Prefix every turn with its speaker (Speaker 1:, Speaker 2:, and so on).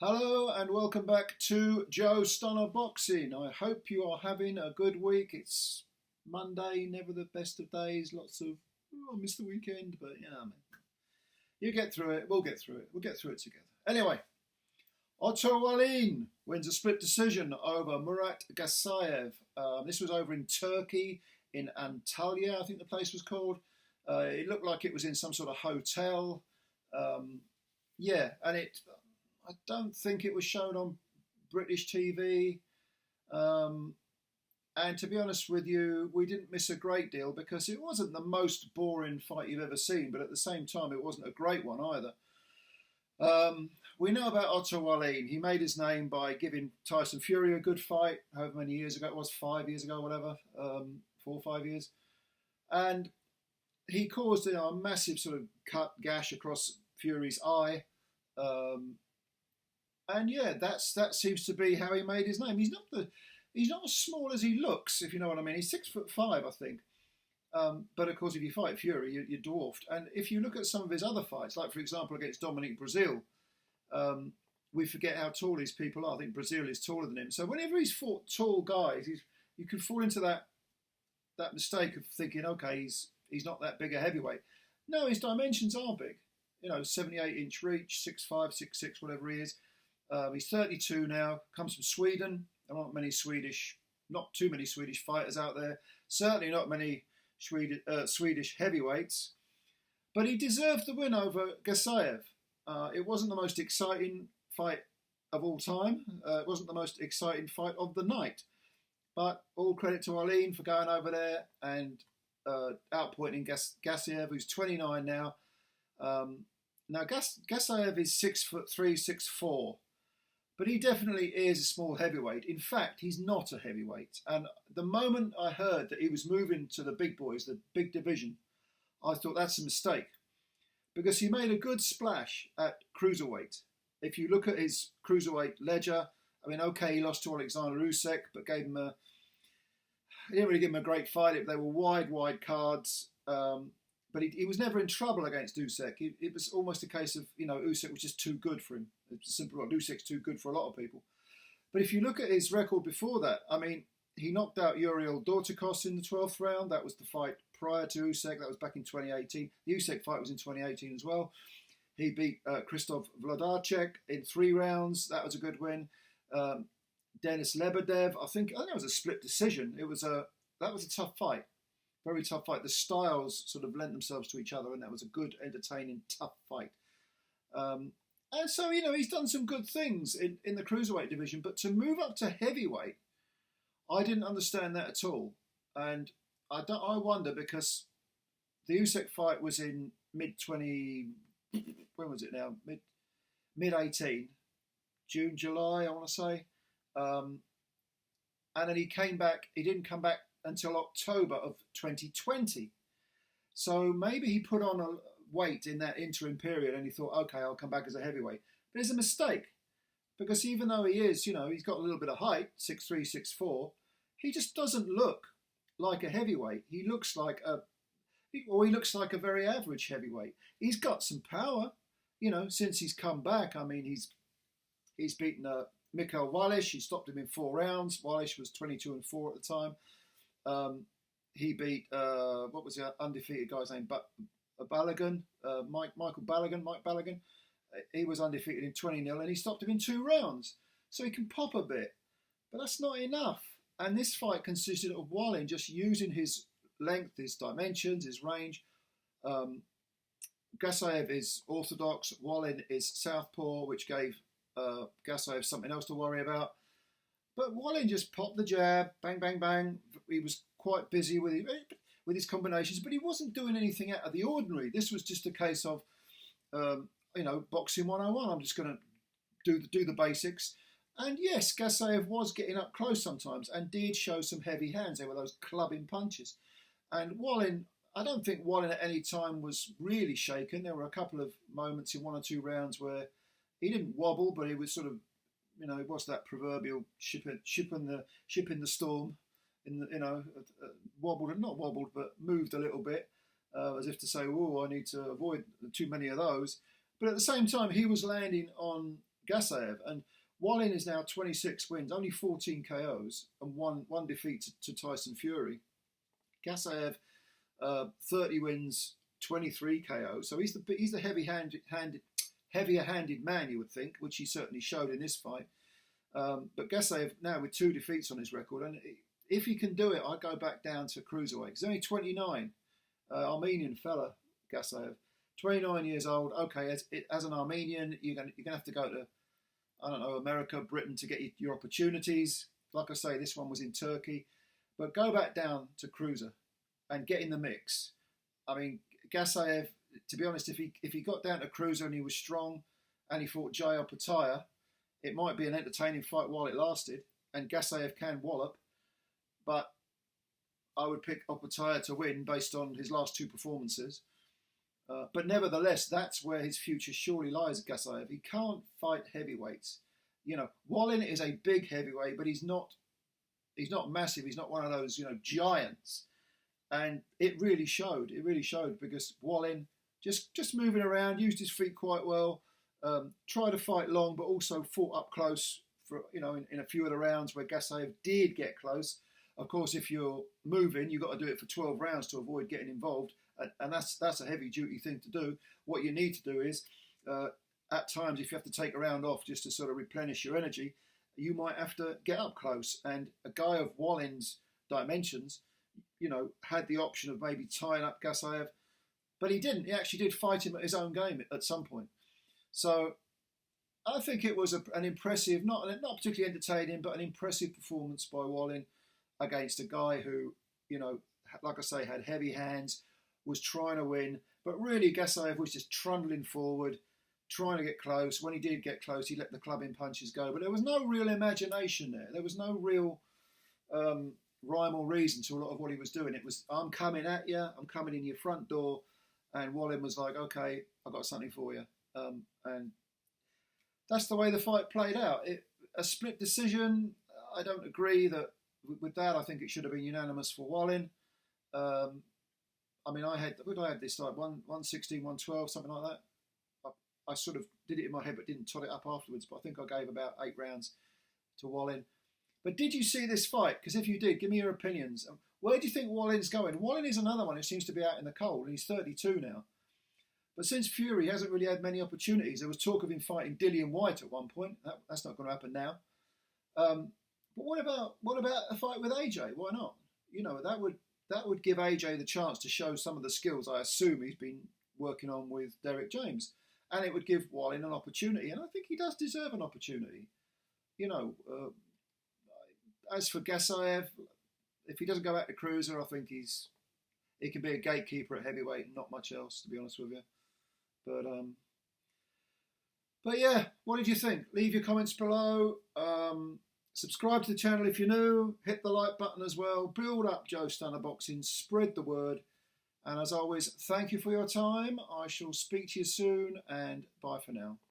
Speaker 1: Hello and welcome back to Joe Stunner Boxing. I hope you are having a good week. It's Monday, never the best of days. Lots of, I missed the weekend, but man. You get through it. We'll get through it. We'll get through it together. Anyway, Otto Wallin wins a split decision over MURAT GASSIEV. This was over in Turkey, in Antalya, I think the place was called. It looked like it was in some sort of hotel. And I don't think it was shown on British TV. And to be honest with you, we didn't miss a great deal because it wasn't the most boring fight you've ever seen, but at the same time, it wasn't a great one either. We know about Otto Wallin. He made his name by giving Tyson Fury a good fight, however many years ago it was, 5 years ago, whatever, 4 or 5 years. And he caused a massive sort of gash across Fury's eye. That seems to be how he made his name. He's not as small as he looks, if you know what I mean. He's 6'5", I think. But of course, if you fight Fury, you're dwarfed. And if you look at some of his other fights, like for example against Dominic Brazil, we forget how tall these people are. I think Brazil is taller than him. So whenever he's fought tall guys, you can fall into that mistake of thinking, okay, he's not that big a heavyweight. No, his dimensions are big. 78-inch reach, 6'5", 6'6", whatever he is. He's 32 now, comes from Sweden. There aren't not too many Swedish fighters out there. Certainly not many Swedish heavyweights. But he deserved the win over Gassiev. It wasn't the most exciting fight of all time. It wasn't the most exciting fight of the night. But all credit to Wallin for going over there and outpointing Gassiev, who's 29 now. Now, Gassiev is 6'3", 6'4", but he definitely is a small heavyweight. In fact, he's not a heavyweight. And the moment I heard that he was moving to the big boys, the big division, I thought that's a mistake because he made a good splash at cruiserweight. If you look at his cruiserweight ledger, I mean, okay, he lost to Alexander Usyk, but he didn't really give him a great fight. They were wide cards. But he was never in trouble against Usyk. It was almost a case of, Usyk was just too good for him. It's a simple one. Usyk's too good for a lot of people. But if you look at his record before that, I mean, he knocked out Uriel Dorticos in the 12th round. That was the fight prior to Usyk. That was back in 2018. The Usyk fight was in 2018 as well. He beat Krzysztof Wlodarczyk in 3 rounds. That was a good win. Denis Lebedev, I think that was a split decision. That was a tough fight. Very tough fight. The styles sort of lent themselves to each other, and that was a good, entertaining, tough fight. And so, he's done some good things in the cruiserweight division, but to move up to heavyweight, I didn't understand that at all. And I wonder because the Usyk fight was in mid-20, when was it now? Mid-18, June, July, I want to say. And then he didn't come back until October of 2020. So maybe he put on a weight in that interim period and he thought, okay, I'll come back as a heavyweight. But it's a mistake because even though he is, he's got a little bit of height, 6'3", 6'4", he just doesn't look like a heavyweight. He looks like a very average heavyweight. He's got some power, since he's come back. I mean, he's beaten Mikhail Walish. He stopped him in 4 rounds. Walish was 22-4 at the time. He beat what was the undefeated guy's name? Balogun, Mike Balogun. He was undefeated in 20-0, and he stopped him in 2 rounds. So he can pop a bit, but that's not enough. And this fight consisted of Wallin just using his length, his dimensions, his range. Gassiev is orthodox. Wallin is southpaw, which gave Gassiev something else to worry about. But Wallin just popped the jab, bang, bang, bang. He was quite busy with his combinations, but he wasn't doing anything out of the ordinary. This was just a case of, boxing 101. I'm just going to do the basics. And yes, Gassiev was getting up close sometimes and did show some heavy hands. There were those clubbing punches. And Wallin, I don't think Wallin at any time was really shaken. There were a couple of moments in 1 or 2 rounds where he didn't wobble, but he was sort of, what's that proverbial ship in the storm? Not wobbled, but moved a little bit, as if to say, "Oh, I need to avoid too many of those." But at the same time, he was landing on Gassiev. And Wallin is now 26 wins, only 14 KOs, and one defeat to Tyson Fury. Gassiev, 30 wins, 23 KOs. So he's the heavier-handed man, you would think, which he certainly showed in this fight. But Gassiev now with 2 defeats on his record, and if he can do it, I'd go back down to cruiserweight. He's only 29, Armenian fella, Gassiev, 29 years old. Okay, as an Armenian, you're gonna have to go to, I don't know, America, Britain to get your opportunities. Like I say, this one was in Turkey, but go back down to cruiser and get in the mix. I mean, Gassiev, to be honest, if he got down to cruiser and he was strong, and he fought Jai Opataya, it might be an entertaining fight while it lasted. And Gassiev can wallop, but I would pick Opataya to win based on his last 2 performances. But nevertheless, that's where his future surely lies, Gassiev. He can't fight heavyweights. You know, Wallin is a big heavyweight, but he's not massive. He's not one of those, giants. And it really showed. It really showed because Wallin just moving around, used his feet quite well, tried to fight long, but also fought up close for, in a few of the rounds where Gassiev did get close. Of course, if you're moving, you've got to do it for 12 rounds to avoid getting involved. And that's a heavy duty thing to do. What you need to do is, at times, if you have to take a round off just to sort of replenish your energy, you might have to get up close. And a guy of Wallin's dimensions, had the option of maybe tying up Gassiev, but he didn't. He actually did fight him at his own game at some point. So I think it was an impressive, not particularly entertaining, but an impressive performance by Wallin against a guy who, like I say, had heavy hands, was trying to win, but really Gassiev was just trundling forward, trying to get close. When he did get close, he let the clubbing punches go, but there was no real imagination there. There was no real rhyme or reason to a lot of what he was doing. It was, I'm coming at you, I'm coming in your front door, and Wallin was like, okay, I've got something for you. And that's the way the fight played out. A split decision, I don't agree with that. I think it should have been unanimous for Wallin. I mean, I had this like 116, 112, something like that. I sort of did it in my head, but didn't tot it up afterwards. But I think I gave about 8 rounds to Wallin. But did you see this fight? Because if you did, give me your opinions. Where do you think Wallin's going? Wallin is another one who seems to be out in the cold, and he's 32 now. But since Fury hasn't really had many opportunities, there was talk of him fighting Dillian White at one point. That's not going to happen now. But what about a fight with AJ? Why not? That would give AJ the chance to show some of the skills I assume he's been working on with Derek James, and it would give Wallin an opportunity. And I think he does deserve an opportunity. As for Gassiev, if he doesn't go back to cruiser, I think he can be a gatekeeper at heavyweight and not much else, to be honest with you. But yeah, what did you think? Leave your comments below. Subscribe to the channel if you're new. Hit the like button as well. Build up Joe Stunner Boxing. Spread the word. And as always, thank you for your time. I shall speak to you soon, and bye for now.